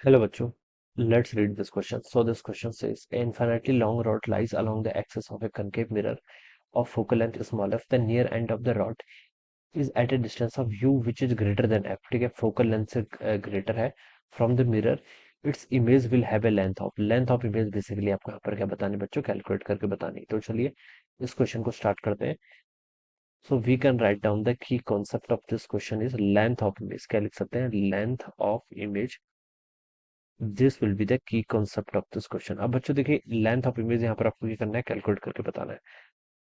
Hello, bachcho. Let's read this question. So this question says, an infinitely long rod lies along the axis of a concave mirror of focal length small f. The near end of the rod is at a distance of u which is greater than f. ठीक है, focal length से greater है from the mirror. Its image will have a length of image. Basically आपको यहाँ पर क्या बतानी बच्चों, कैलकुलेट करके बतानी. तो चलिए इस क्वेश्चन को स्टार्ट करते हैं. So we can write down the key concept of this question is length of image. क्या लिख सकते हैं, length of image. This will be the key concept of this question. अब बच्चों देखिए, लेंथ ऑफ इमेज यहाँ पर आपको ये करना है, कैलकुलेट करके बताना है.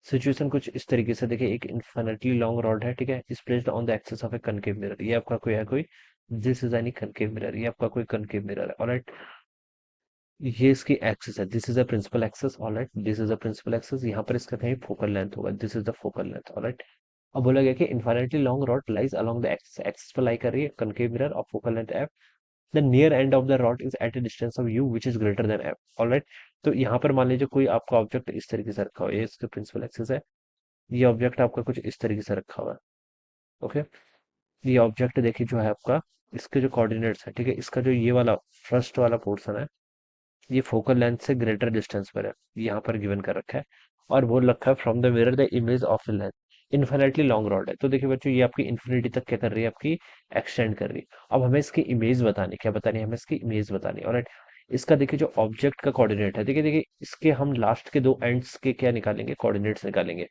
सिचुएशन कुछ इस तरीके से देखिए, एक इन्फिनिटली लॉन्ग रॉड है, ठीक है, is placed on the axis of A concave mirror. ये आपका कोई है, कोई this is any concave mirror. ये आपका कोई कनकेव मिरर है, ऑलराइट. ये इसकी एक्सिस है, this is a principal axis, alright. This is a principal axis. यहाँ पर इसका कहीं फोकल लेंथ होगा, this is the focal length, alright. अब बोला गया कि infinitely long rod lies along the axis. Axis पर लाई कर रही है concave mirror of focal length F. The near end of the rod is at a distance of U which is greater than F, alright. तो यहाँ पर मान लीजिए कोई आपका ऑब्जेक्ट इस तरीके से रखा हुआ है, ये इसका प्रिंसिपल एक्सिस है. ये ऑब्जेक्ट आपका कुछ इस तरीके से रखा हुआ है. ओके. ये ऑब्जेक्ट देखिए जो है आपका, इसके जो कोऑर्डिनेट्स है, ठीक है, इसका जो ये वाला फर्स्ट वाला पोर्शन है, ये फोकल लेंथ से ग्रेटर डिस्टेंस पर है, यहाँ पर गिवन कर रखा है. और बोल रखा है from the mirror the image of length. Infinitely long rod है, तो देखिए बच्चों ये आपकी इन्फिनिटी तक क्या कर रही है, आपकी एक्सटेंड कर रही है. अब हमें इसकी इमेज बतानी, क्या बतानी है, हमें इसकी इमेज बतानी है, ऑलराइट. इसका देखिए जो ऑब्जेक्ट का कोऑर्डिनेट है, देखिए देखिए इसके हम लास्ट के दो एंड्स के क्या निकालेंगे, कोऑर्डिनेट्स निकालेंगे.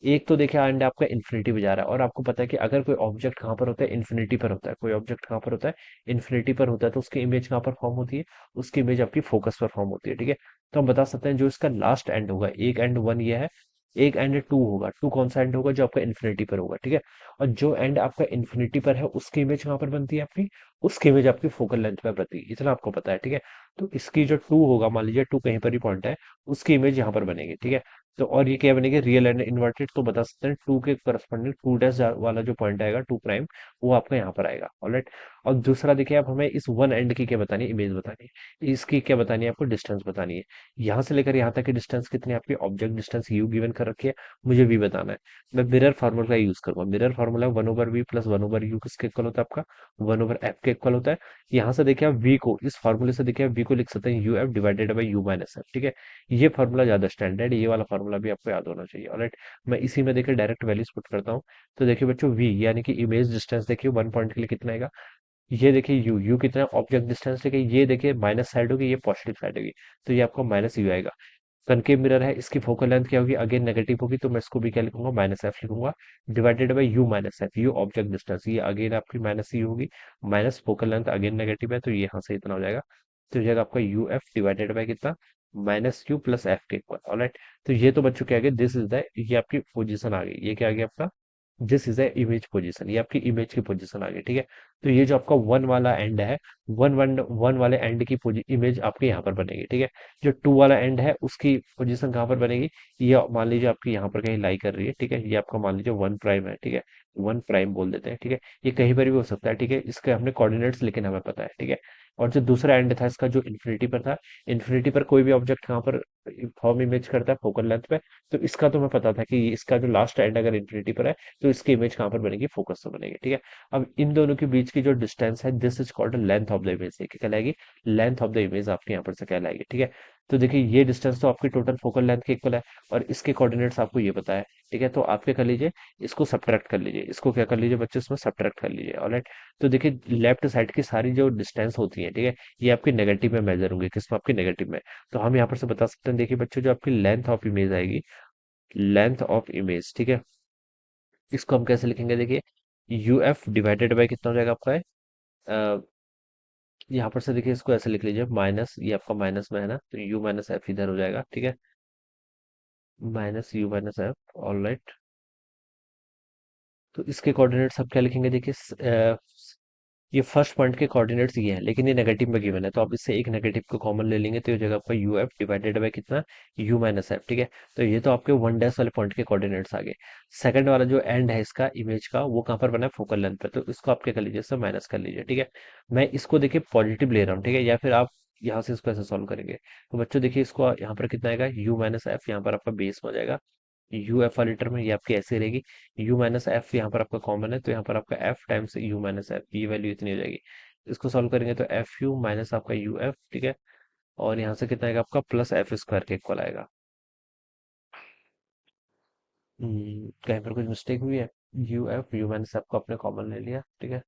एक तो देखिए एंड आपका इन्फिनिटी पे जा रहा है, और आपको पता है कि अगर कोई ऑब्जेक्ट कहाँ पर होता है, इन्फिनिटी पर होता है. कोई ऑब्जेक्ट कहाँ पर होता है, इन्फिनिटी पर होता है, तो उसकी इमेज कहाँ पर फॉर्म होती है, उसकी इमेज आपकी फोकस पर फॉर्म होती है, ठीक है. तो हम बता सकते हैं जो इसका लास्ट एंड होगा, एक एंड वन ये है, एक एंड टू होगा. टू कौन सा एंड होगा, जो आपका इन्फिनिटी पर होगा, ठीक है. और जो एंड आपका इन्फिनिटी पर है, उसकी इमेज कहाँ पर बनती है आपकी, उसकी इमेज आपकी फोकल लेंथ पर बनती है, इतना आपको पता है, ठीक है. तो इसकी जो टू होगा, मान लीजिए टू कहीं पर ही पॉइंट है, उसकी इमेज यहाँ पर बनेगी, ठीक है. तो और ये क्या बनेगी, रियल एंड इन्वर्टेड. तो बता सकते हैं टू के करस्पॉन्डिंग टू डैश वाला जो पॉइंट आएगा, टू प्राइम, वो आपका यहाँ पर आएगा, ऑलराइट. और दूसरा देखिए, आप हमें इस वन एंड की क्या बतानी है, इमेज बतानी है. इसकी क्या बतानी है, आपको डिस्टेंस बतानी है. यहाँ से लेकर यहाँ तक की डिस्टेंस कितनी है, आपकी ऑब्जेक्ट डिस्टेंस यू गिवन कर रखी है, मुझे वी बताना है. मैं मिरर फार्मूला का यूज करूंगा. Mirror formula one over V plus one over U किसके इक्वल होता है, आपका वन ओवर एफ के इक्वल होता है. यहाँ से देखिए आप वी को, इस फार्मूले से देखिए आप वी को लिख सकते हैं U F divided by you minus F, ठीक है. ये फार्मूला ज्यादा स्टैंडर्ड, ये वाला फार्मूला भी आपको याद होना चाहिए, ऑलराइट. मैं इसी में देखिए डायरेक्ट वैल्यूज पुट करता हूँ. तो देखिए बच्चों, वी यानी कि इमेज डिस्टेंस देखिए वन पॉइंट के लिए कितना आएगा. ये देखिए यू कितना, ऑब्जेक्ट डिस्टेंस देखिए, ये देखिए माइनस साइड होगी, ये पॉजिटिव साइड होगी, तो ये आपको माइनस यू आएगा. कनकेव मिरर है, इसकी फोकल लेंथ क्या होगी, अगेन नेगेटिव होगी, तो मैं इसको भी क्या लिखूंगा, माइनस एफ लिखूंगा, divided by you minus F. You object distance, ये अगेन आपकी माइनस यू होगी, minus focal length again negative है, तो ये यहाँ से इतना हो जाएगा. तो हो जाएगा आपका यू एफ डिवाइडेड बाई कितना, माइनस यू प्लस एफ के इक्वल, ऑलराइट. तो ये तो बच्चों क्या आ गया, दिस इज द, ये आपकी पोजीशन आ गई. ये क्या आ गया आपका, this is the image position, ये आपकी इमेज की पोजीशन आ गई, ठीक है. तो ये जो आपका वन वाला एंड है, वन वन वन वाले एंड की इमेज आपके यहाँ पर बनेगी, ठीक है. जो टू वाला एंड है, उसकी पोजीशन कहाँ पर बनेगी, ये मान लीजिए आपकी यहाँ पर कहीं लाई कर रही है, ठीक है. ये आपका मान लीजिए वन प्राइम है, ठीक है. वन प्राइम बोल देते हैं, ठीक है. ये कहीं पर भी हो सकता है, ठीक है. इसके हमने कोऑर्डिनेट्स लेकिन हमें पता है, ठीक है. और जो दूसरा एंड था इसका, जो इन्फिनिटी पर था, इन्फिनिटी पर कोई भी ऑब्जेक्ट कहाँ पर फॉर्म इमेज करता है, फोकल लेंथ पे. तो इसका तो मैं पता था कि इसका जो लास्ट एंड अगर इन्फिनिटी पर है, तो इसकी इमेज कहाँ पर बनेगी, फोकस पर बनेगी, ठीक है. अब इन दोनों के बीच की जो डिस्टेंस है, this is called length of the image. क्या कहलाएगी, लेंथ ऑफ द इमेज आपके यहाँ पर से कहलाएगी, ठीक है. तो देखिए ये डिस्टेंस तो आपकी टोटल फोकल लेंथ के इक्वल है, और इसके कोऑर्डिनेट्स आपको ये पता है, ठीक है. तो आप क्या कर लीजिए, इसको सब्ट्रैक्ट कर लीजिए, इसको क्या कर लीजिए बच्चे, इसमें सब्ट्रैक्ट कर लीजिए, ऑलराइट. तो देखिए लेफ्ट साइड की सारी जो डिस्टेंस होती है, ठीक है, ये आपकी नेगेटिव में मेजर होंगे, किसमें, आपकी नेगेटिव में. तो हम यहाँ पर से बता सकते हैं, देखिए बच्चों, जो आपकी लेंथ ऑफ इमेज आएगी, लेंथ ऑफ इमेज, ठीक है, इसको हम कैसे लिखेंगे, देखिए यू एफ डिवाइडेड बाई कितना हो जाएगा आपका है, यहाँ पर से देखिए इसको ऐसे लिख लीजिए, माइनस, ये आपका माइनस में है ना, तो यू माइनस एफ इधर हो जाएगा, ठीक है. Minus you minus F, all right. तो इसके कोऑर्डिनेट्स आप क्या लिखेंगे, देखिए ये फर्स्ट पॉइंट के कोऑर्डिनेट्स ये है, लेकिन ये नेगेटिव में गिवन है, तो आप इससे एक नेगेटिव को कॉमन ले लेंगे, तो ये जगह आपका यू एफ डिवाइडेड बाई कितना, यू माइनस एफ, ठीक है. तो ये तो आपके वन डैश वाले पॉइंट के कोऑर्डिनेट्स आ गए. सेकंड वाला जो एंड है इसका इमेज का, वो कहाँ पर बना है, फोकल लेंथ पे, तो इसको आप क्या कर लीजिए, इससे माइनस कर लीजिए, ठीक है. मैं इसको देखिए पॉजिटिव ले रहा हूँ, ठीक है, या फिर आप यहाँ से इसको ऐसे सॉल्व करेंगे. तो बच्चों देखिए इसको यहाँ पर कितना आएगा, यू माइनस एफ, यहाँ पर आपका बेस में हो जाएगा. यू एफ वाली टर्म है, ये आपकी ऐसे रहेगी. यू माइनस एफ यहाँ पर आपका कॉमन है, तो यहाँ पर आपका F times you minus F, ये वैल्यू इतनी हो जाएगी. इसको सॉल्व करेंगे तो एफ यू माइनस आपका यू एफ, ठीक है, और यहाँ से कितना आएगा आपका प्लस एफ स्क्वायर के इक्वल आएगा। कहीं पर कुछ मिस्टेक हुई है? यू माइनस आपको आपने कॉमन ले लिया, ठीक है,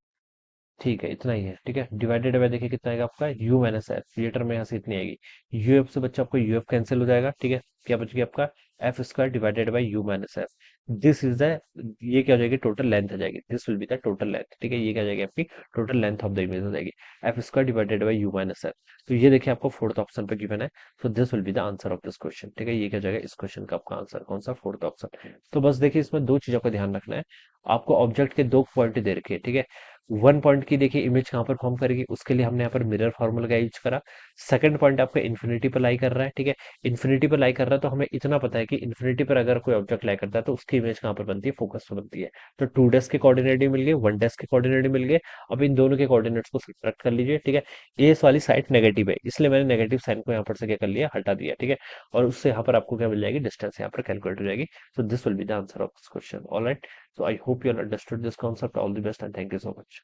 ठीक है, इतना ही है, ठीक है, डिवाइडेड बाय देखिए कितना आएगा आपका यू माइनस एफ, ये टर्म यहाँ से इतनी आएगी, यू एफ से बच्चा आपको यू एफ कैंसिल हो जाएगा, ठीक है, क्या बच गया आपका F square divided by you minus F. This is the, ये क्या हो जाएगी टोटल लेंथ हो जाएगी, this will be the total length, ठीक है, ये क्या हो जाएगी आपकी total length of the image हो जाएगी, F square divided by you minus F. तो ये देखिए आपको फोर्थ ऑप्शन पे गिवन है, so this will be the answer of this question, ठीक है, ये क्या हो जाएगा इस क्वेश्चन का आपका आंसर, कौन सा फोर्थ ऑप्शन। तो बस देखिए इसमें दो चीजों का ध्यान रखना है, आपको ऑब्जेक्ट के दो पॉइंट दे रखे हैं, ठीक है, वन पॉइंट की देखिए इमेज कहाँ पर फॉर्म करेगी, उसके लिए हमने यहाँ पर मिरर फार्मूला का यूज करा। सेकंड पॉइंट आपका इन्फिनिटी पर लाई कर रहा है, ठीक है, इन्फिनिटी पर लाई कर रहा है, तो हमें इतना पता है कि इन्फिनिटी पर अगर कोई ऑब्जेक्ट लाई करता है तो उसकी इमेज कहाँ पर बनती है, फोकस पर बनती है। तो टू डेस्क के कोऑर्डिनेट भी मिल गए, वन डेस्क के कोऑर्डिनेट मिल गए। अब इन दोनों के कोऑर्डिनेट्स को सब्ट्रैक्ट कर लीजिए, ठीक है, ए वाली साइड नेगेटिव है, इसलिए मैंने नेगेटिव साइन को यहाँ पर से क्या कर लिया, हटा दिया, ठीक है, और उससे यहाँ पर आपको क्या मिल जाएगी, डिस्टेंस यहाँ पर कैलकुलेट हो जाएगी। So this will be the answer of this question, alright. So I hope you all understood this concept. All the best and thank you so much.